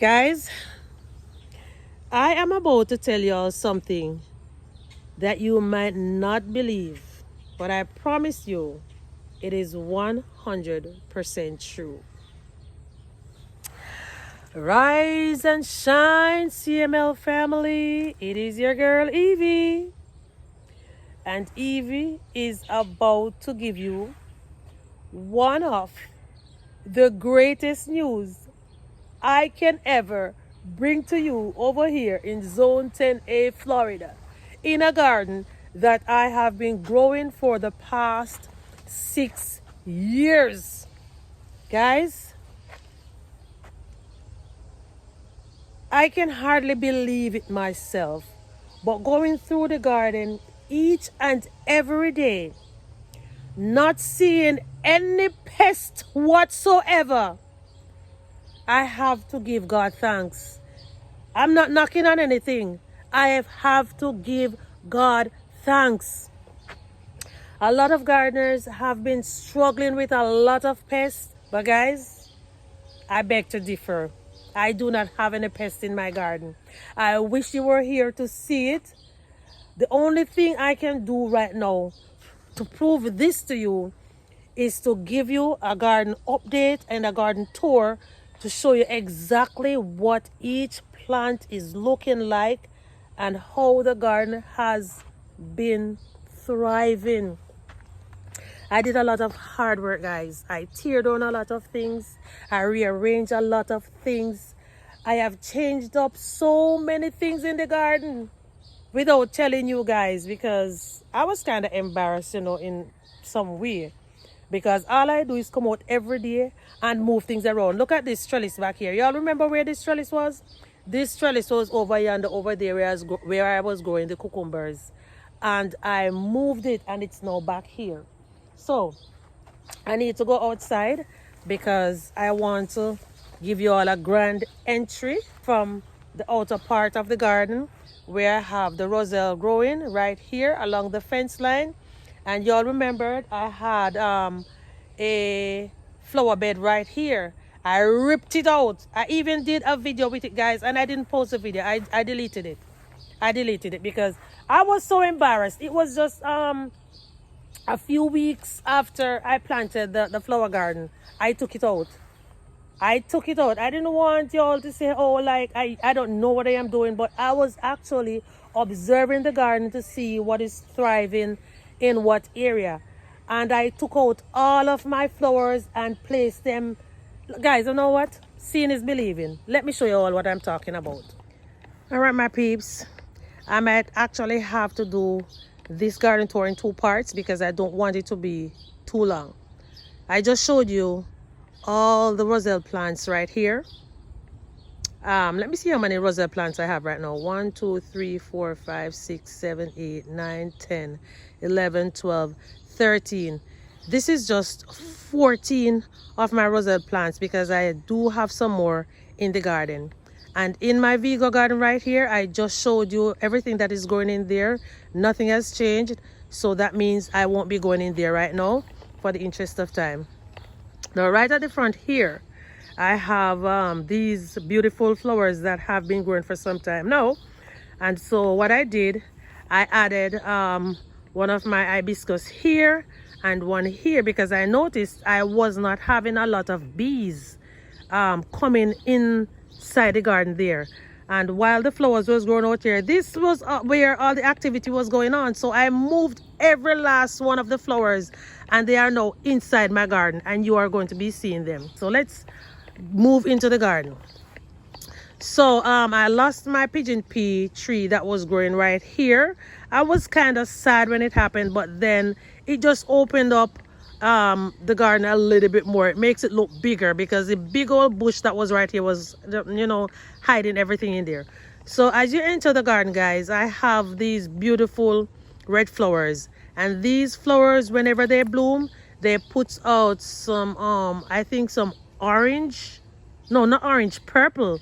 Guys, I am about to tell y'all something that you might not believe, but I promise you it is 100% true. Rise and shine, CML family. It is your girl Evie. And Evie is about to give you one of the greatest news I can ever bring to you over here in Zone 10A, Florida, in a garden that I have been growing for the past 6 years. Guys, I can hardly believe it myself, but going through the garden each and every day, not seeing any pest whatsoever, I have to give God thanks. I'm not knocking on anything. I have to give God thanks. A lot of gardeners have been struggling with a lot of pests, but guys, I beg to differ. I do not have any pests in my garden. I wish you were here to see it. The only thing I can do right now to prove this to you is to give you a garden update and a garden tour to show you exactly what each plant is looking like and how the garden has been thriving. I did a lot of hard work, guys. I teared down a lot of things. I rearranged a lot of things. I have changed up so many things in the garden without telling you guys, because I was kind of embarrassed, in some way. Because all I do is come out every day and move things around. Look at this trellis back here. Y'all remember where this trellis was? This trellis was over yonder, over there where I was growing the cucumbers. And I moved it and it's now back here. So I need to go outside because I want to give you all a grand entry from the outer part of the garden where I have the roselle growing right here along the fence line. And y'all remembered I had a flower bed right here. I ripped it out. I even did a video with it, guys, and I didn't post the video. I deleted it. I deleted it because I was so embarrassed. It was just a few weeks after I planted the flower garden. I took it out. I took it out. I didn't want y'all to say, oh, like, I don't know what I am doing, but I was actually observing the garden to see what is thriving in what area. And I took out all of my flowers and placed them. Guys, you know what? Seeing is believing. Let me show you all what I'm talking about. All right, my peeps. I might actually have to do this garden tour in 2 parts because I don't want it to be too long. I just showed you all the roselle plants right here. Let me see how many roselle plants I have right now. 1 2 3 4 5 6 7 8 9 10 11 12 13. This is just 14 of my roselle plants because I do have some more in the garden. And in my Vigo garden right here, I just showed you everything that is going in there. Nothing has changed, so that means I won't be going in there right now for the interest of time. Now right at the front here, I have these beautiful flowers that have been growing for some time now. And so what I did, I added one of my hibiscus here and one here because I noticed I was not having a lot of bees coming inside the garden there. And while the flowers was growing out here, this was where all the activity was going on. So I moved every last one of the flowers and they are now inside my garden and you are going to be seeing them. So let's move into the garden. So I lost my pigeon pea tree that was growing right here. I was kind of sad when it happened, but then it just opened up the garden a little bit more. It makes it look bigger because the big old bush that was right here was, hiding everything in there. So as you enter the garden, guys, I have these beautiful red flowers, and these flowers, whenever they bloom, they put out some I think some orange, no, not orange, purple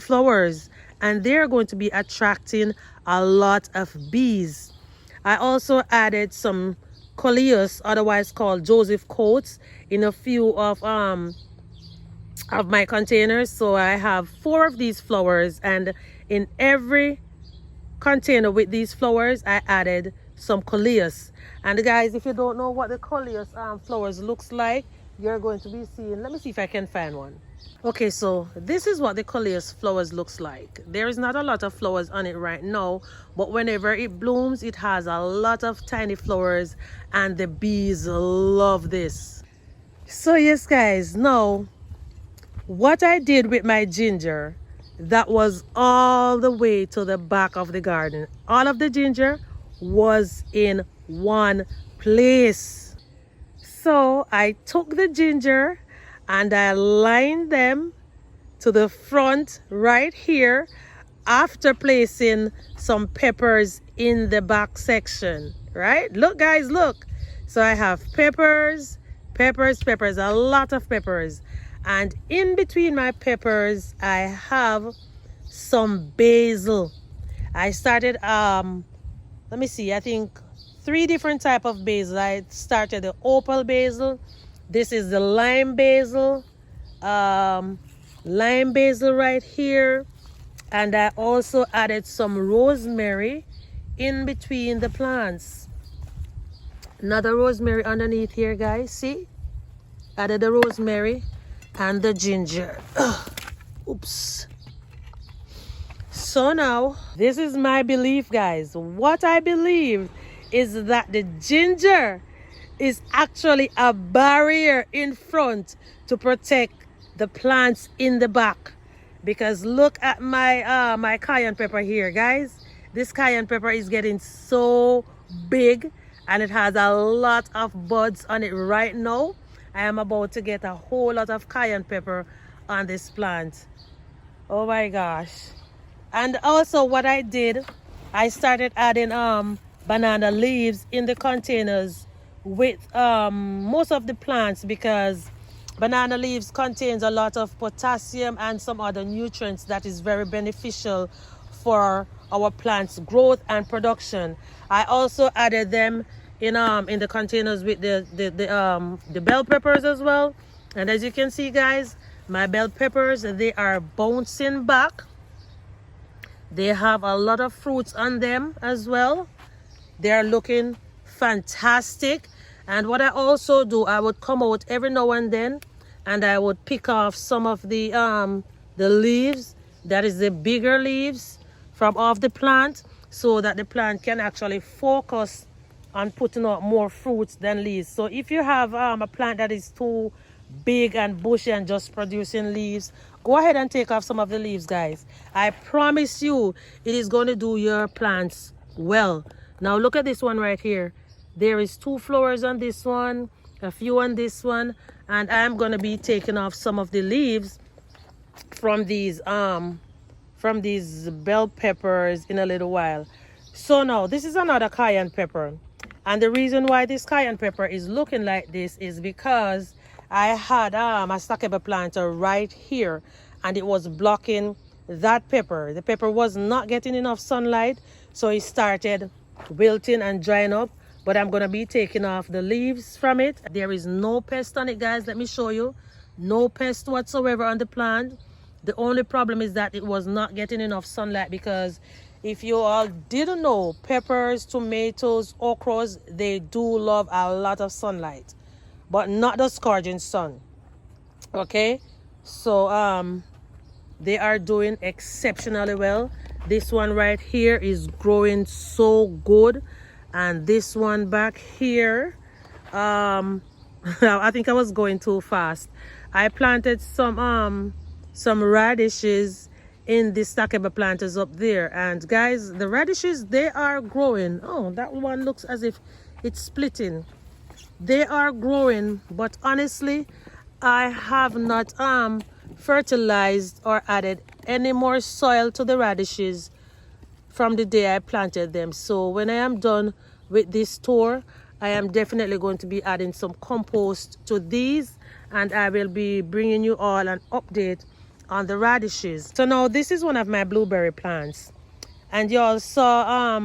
flowers, and they're going to be attracting a lot of bees. I also added some coleus, otherwise called Joseph coats, in a few of of my containers. So I have 4 of these flowers, and in every container with these flowers I added some coleus. And guys, if you don't know what the coleus flowers looks like, you're going to be seeing, let me see if I can find one. Okay, so this is what the coleus flowers looks like. There is not a lot of flowers on it right now, but whenever it blooms, it has a lot of tiny flowers, and the bees love this. So yes guys, now what I did with my ginger, that was all the way to the back of the garden. All of the ginger was in one place. So I took the ginger and I lined them to the front right here after placing some peppers in the back section, right? Look guys, look. So I have peppers, a lot of peppers. And in between my peppers, I have some basil. I started, let me see, I think 3 different type of basil. I started the opal basil. This is the lime basil. Lime basil right here. And I also added some rosemary in between the plants. Another rosemary underneath here, guys. See? Added the rosemary and the ginger. Oops. So now, this is my belief, guys. What I believe is that the ginger is actually a barrier in front to protect the plants in the back. Because look at my my cayenne pepper here, guys. This cayenne pepper is getting so big, and it has a lot of buds on it right now. I am about to get a whole lot of cayenne pepper on this plant. Oh my gosh. And also what I did, I started adding banana leaves in the containers with most of the plants, because banana leaves contains a lot of potassium and some other nutrients that is very beneficial for our plants' growth and production. I also added them in the containers with the bell peppers as well. And as you can see, guys, my bell peppers, they are bouncing back. They have a lot of fruits on them as well. They're looking fantastic. And what I also do, I would come out every now and then and I would pick off some of the leaves, that is the bigger leaves from off the plant, so that the plant can actually focus on putting out more fruits than leaves. So if you have a plant that is too big and bushy and just producing leaves, go ahead and take off some of the leaves, guys. I promise you it is going to do your plants well. Now look at this one right here. There is 2 flowers on this one, a few on this one, and I'm going to be taking off some of the leaves from these bell peppers in a little while. So now this is another cayenne pepper, and the reason why this cayenne pepper is looking like this is because I had a stackable planter right here, and it was blocking that pepper. The pepper was not getting enough sunlight, so it started wilting and drying up. But I'm going to be taking off the leaves from it. There is no pest on it, guys. Let me show you. No pest whatsoever on the plant. The only problem is that it was not getting enough sunlight, because if you all didn't know, peppers, tomatoes, okras, they do love a lot of sunlight, but not the scorching sun. Okay, so they are doing exceptionally well. This one right here is growing so good, and this one back here, I think I was going too fast. I planted some radishes in the stackable planters up there, and guys, the radishes, they are growing. Oh, that one looks as if it's splitting. They are growing, but honestly, I have not fertilized or added any more soil to the radishes from the day I planted them. So when I am done with this tour, I am definitely going to be adding some compost to these, and I will be bringing you all an update on the radishes. So now this is one of my blueberry plants, and you all saw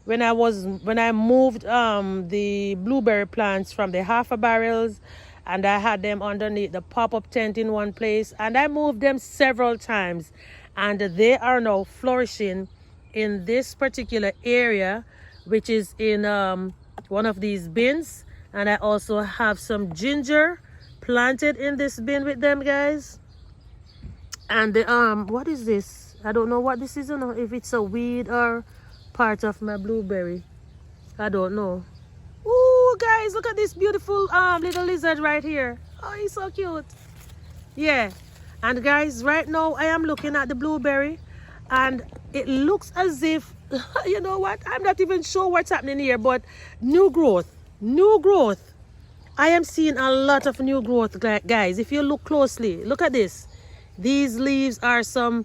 when I moved the blueberry plants from the half a barrels and I had them underneath the pop-up tent in one place, and I moved them several times, and they are now flourishing in this particular area, which is in one of these bins. And I also have some ginger planted in this bin with them, guys. And the what is this? I don't know what this is, if it's a weed or part of my blueberry. I don't know. Ooh, guys, look at this beautiful little lizard right here. Oh, he's so cute. Yeah. And guys, right now I am looking at the blueberry, and it looks as if, you know what, I'm not even sure what's happening here, but new growth. I am seeing a lot of new growth, guys. If you look closely, look at this. These leaves are some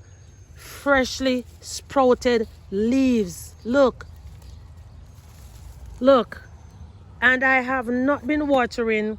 freshly sprouted leaves. Look. And I have not been watering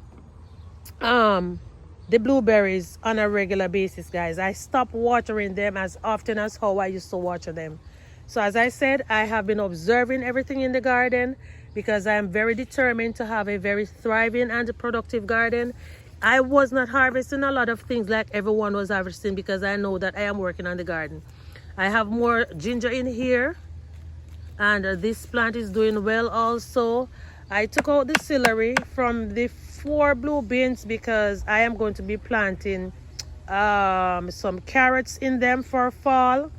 the blueberries on a regular basis, guys. I stopped watering them as often as how I used to water them. So as I said, I have been observing everything in the garden, because I am very determined to have a very thriving and productive garden. I was not harvesting a lot of things like everyone was harvesting, because I know that I am working on the garden. I have more ginger in here, and this plant is doing well also. I took out the celery from the 4 blue bins because I am going to be planting some carrots in them for fall.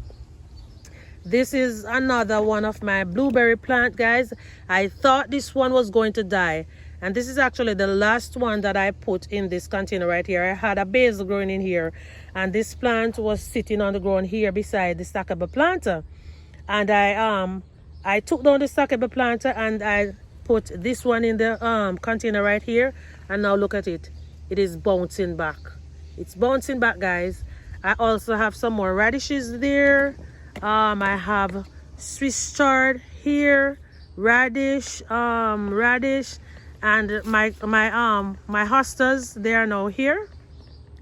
This is another one of my blueberry plant, guys. I thought this one was going to die, and this is actually the last one that I put in this container right here. I had a basil growing in here, and this plant was sitting on the ground here beside the stackable planter. And I took down the stackable planter and I put this one in the container right here, and now look at it. It is bouncing back. It's bouncing back, guys. I also have some more radishes there. I have Swiss chard here, radish, and my hostas, they are now here.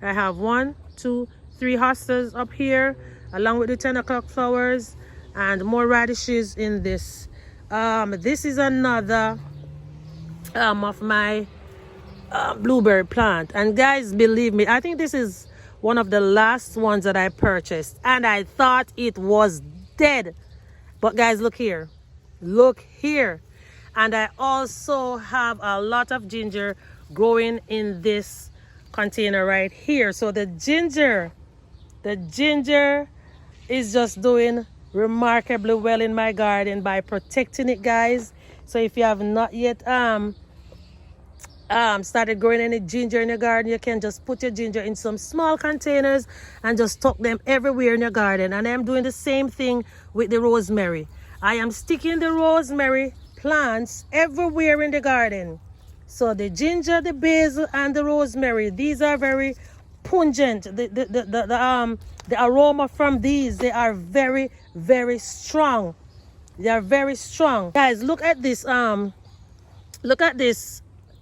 I have 1, 2, 3 hostas up here, along with the 10 o'clock flowers, and more radishes in this. This is another of my blueberry plant, and guys, believe me, I think this is one of the last ones that I purchased, and I thought it was dead. But guys, look here. And I also have a lot of ginger growing in this container right here. So the ginger is just doing remarkably well in my garden by protecting it, guys. So if you have not yet started growing any ginger in your garden, you can just put your ginger in some small containers and just tuck them everywhere in your garden. And I'm doing the same thing with the rosemary. I am sticking the rosemary plants everywhere in the garden. So the ginger, the basil, and the rosemary, these are very pungent. The aroma from these, they are very, very strong. They are very strong. Guys, look at this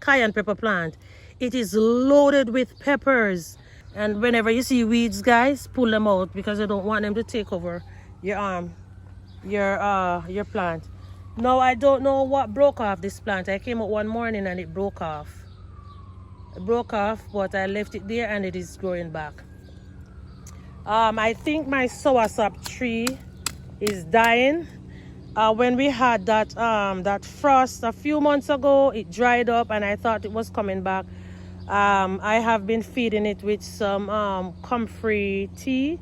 cayenne pepper plant. It is loaded with peppers, and whenever you see weeds, guys, pull them out, because you don't want them to take over your plant. Now I don't know what broke off this plant. I came out one morning and it broke off. But I left it there and it is growing back. I think my soursop tree is dying. When we had that frost a few months ago, it dried up and I thought it was coming back. I have been feeding it with some comfrey tea,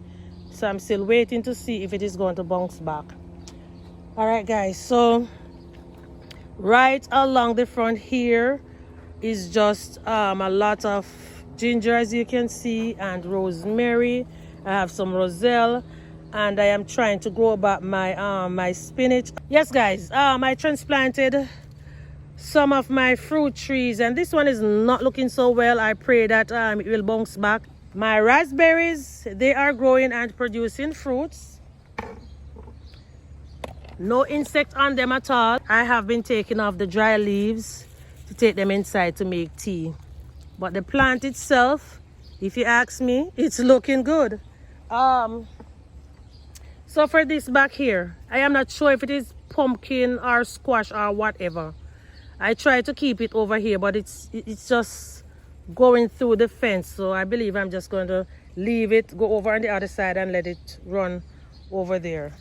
so I'm still waiting to see if it is going to bounce back. All right, guys, so right along the front here is just a lot of ginger, as you can see, and rosemary. I have some roselle, and I am trying to grow back my my spinach. Yes, guys, I transplanted some of my fruit trees, and this one is not looking so well. I pray that it will bounce back. My raspberries, they are growing and producing fruits. No insect on them at all. I have been taking off the dry leaves to take them inside to make tea. But the plant itself, if you ask me, it's looking good. So for this back here, I am not sure if it is pumpkin or squash or whatever. I try to keep it over here, but it's just going through the fence. So I believe I'm just going to leave it, go over on the other side and let it run over there.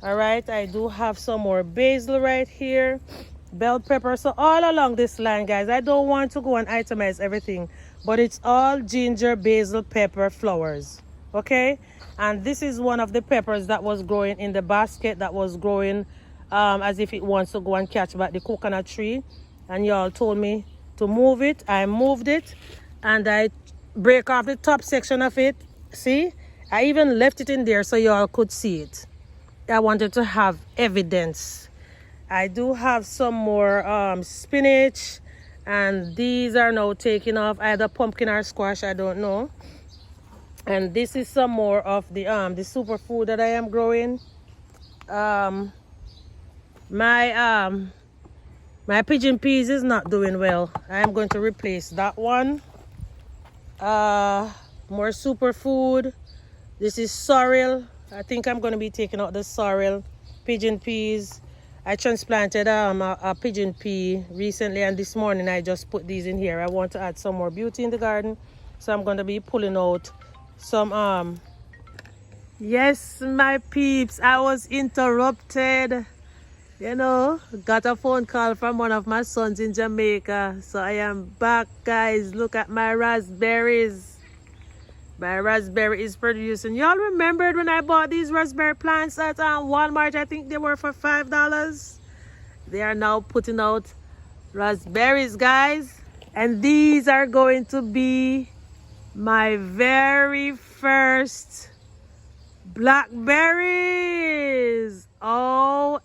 All right, I do have some more basil right here, bell pepper. So all along this line, guys, I don't want to go and itemize everything, but it's all ginger, basil, pepper, flowers. Okay, and this is one of the peppers that was growing in the basket that was growing as if it wants to go and catch back the coconut tree, and y'all told me to move it. I moved it and I break off the top section of it. See, I even left it in there so y'all could see it. I wanted to have evidence. I do have some more spinach, and these are now taking off, either pumpkin or squash, I don't know. And this is some more of the superfood that I am growing. My pigeon peas is not doing well. I am going to replace that one. More superfood. This is sorrel. I think I'm going to be taking out the sorrel. Pigeon peas. I transplanted a pigeon pea recently, and this morning I just put these in here. I want to add some more beauty in the garden, so I'm going to be pulling out some yes, my peeps, I was interrupted. You know, got a phone call from one of my sons in Jamaica. So I am back, guys. Look at my raspberries. My raspberry is producing. Y'all remembered when I bought these raspberry plants at Walmart? I think they were for $5. They are now putting out raspberries, guys. And these are going to be my very first blackberries. OMG.